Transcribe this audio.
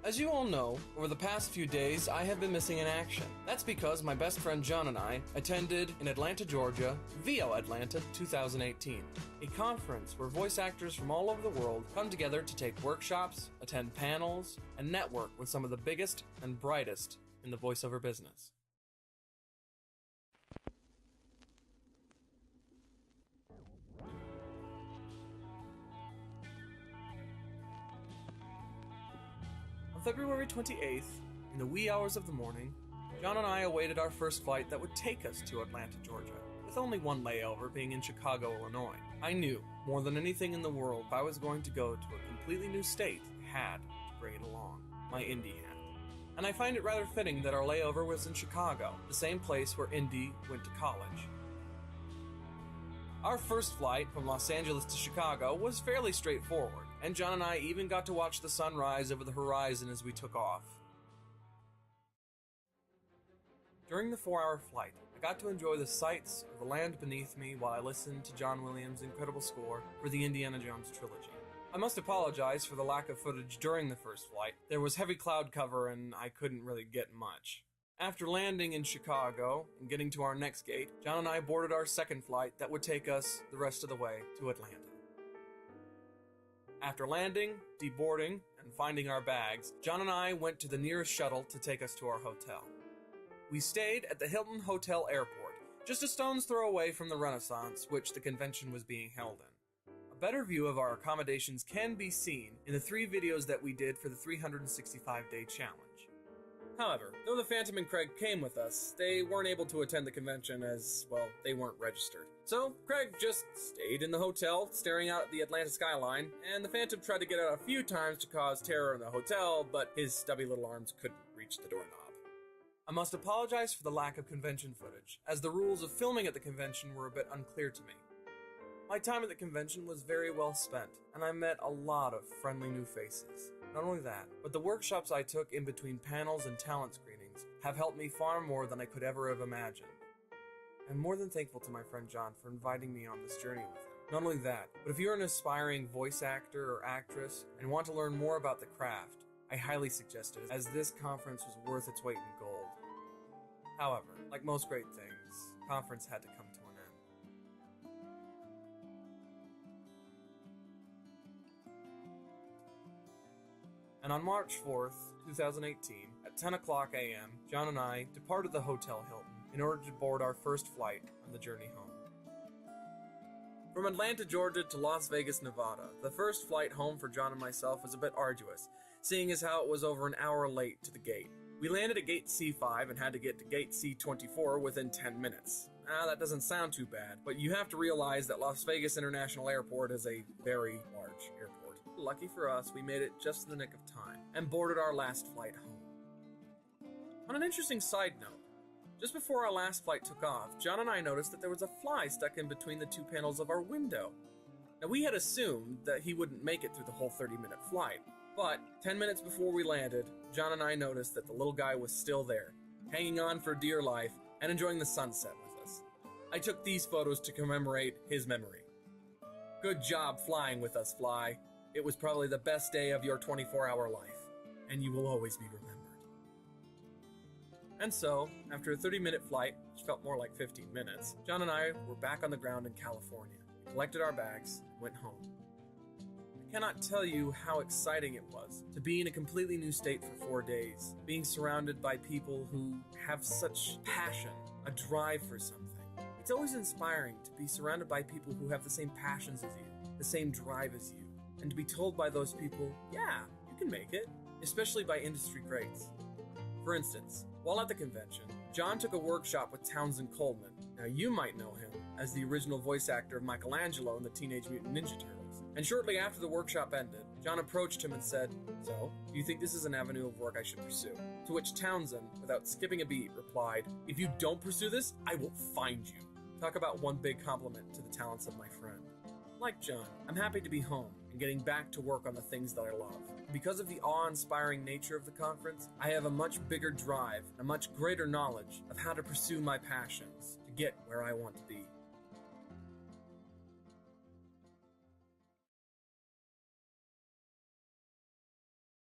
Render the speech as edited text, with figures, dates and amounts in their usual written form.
As you all know, over the past few days, I have been missing in action. That's because my best friend John and I attended in Atlanta, Georgia, VO Atlanta 2018, a conference where voice actors from all over the world come together to take workshops, attend panels, and network with some of the biggest and brightest in the voiceover business. On February 28th, in the wee hours of the morning, John and I awaited our first flight that would take us to Atlanta, Georgia, with only one layover being in Chicago, Illinois. I knew, more than anything in the world, if I was going to go to a completely new state, I had to bring it along, my Indy hat. And I find it rather fitting that our layover was in Chicago, the same place where Indy went to college. Our first flight from Los Angeles to Chicago was fairly straightforward, and John and I even got to watch the sun rise over the horizon as we took off. During the 4-hour flight, I got to enjoy the sights of the land beneath me while I listened to John Williams' incredible score for the Indiana Jones trilogy. I must apologize for the lack of footage during the first flight. There was heavy cloud cover and I couldn't really get much. After landing in Chicago and getting to our next gate, John and I boarded our second flight that would take us the rest of the way to Atlanta. After landing, deboarding, and finding our bags, John and I went to the nearest shuttle to take us to our hotel. We stayed at the Hilton Hotel Airport, just a stone's throw away from the Renaissance, which the convention was being held in. A better view of our accommodations can be seen in the 3 videos that we did for the 365-day challenge. However, though the Phantom and Craig came with us, they weren't able to attend the convention as, well, they weren't registered. So, Craig just stayed in the hotel, staring out at the Atlanta skyline, and the Phantom tried to get out a few times to cause terror in the hotel, but his stubby little arms couldn't reach the doorknob. I must apologize for the lack of convention footage, as the rules of filming at the convention were a bit unclear to me. My time at the convention was very well spent, and I met a lot of friendly new faces. Not only that, but the workshops I took in between panels and talent screenings have helped me far more than I could ever have imagined. I'm more than thankful to my friend John for inviting me on this journey with him. Not only that, but if you're an aspiring voice actor or actress and want to learn more about the craft, I highly suggest it, as this conference was worth its weight in gold. However, like most great things, the conference had to come to an end. And on March 4th, 2018, at 10 o'clock a.m., John and I departed the Hotel Hilton in order to board our first flight on the journey home. From Atlanta, Georgia to Las Vegas, Nevada, the first flight home for John and myself was a bit arduous, seeing as how it was over an hour late to the gate. We landed at gate C5 and had to get to gate C24 within 10 minutes. That doesn't sound too bad, but you have to realize that Las Vegas International Airport is a very large airport. Lucky for us, we made it just in the nick of time and boarded our last flight home. On an interesting side note, just before our last flight took off, John and I noticed that there was a fly stuck in between the 2 panels of our window. Now, we had assumed that he wouldn't make it through the whole 30-minute flight, but 10 minutes before we landed, John and I noticed that the little guy was still there, hanging on for dear life and enjoying the sunset with us. I took these photos to commemorate his memory. Good job flying with us, Fly. It was probably the best day of your 24-hour life, and you will always be remembered. And so, after a 30-minute flight, which felt more like 15 minutes, John and I were back on the ground in California, collected our bags, and went home. I cannot tell you how exciting it was to be in a completely new state for 4 days, being surrounded by people who have such passion, a drive for something. It's always inspiring to be surrounded by people who have the same passions as you, the same drive as you, and to be told by those people, yeah, you can make it, especially by industry greats. For instance, while at the convention, John took a workshop with Townsend Coleman. Now, you might know him as the original voice actor of Michelangelo in the Teenage Mutant Ninja Turtles. And shortly after the workshop ended, John approached him and said, "So, do you think this is an avenue of work I should pursue?" To which Townsend, without skipping a beat, replied, "If you don't pursue this, I will find you." Talk about one big compliment to the talents of my friend. Like John, I'm happy to be home and getting back to work on the things that I love. Because of the awe-inspiring nature of the conference, I have a much bigger drive and a much greater knowledge of how to pursue my passions to get where I want to be.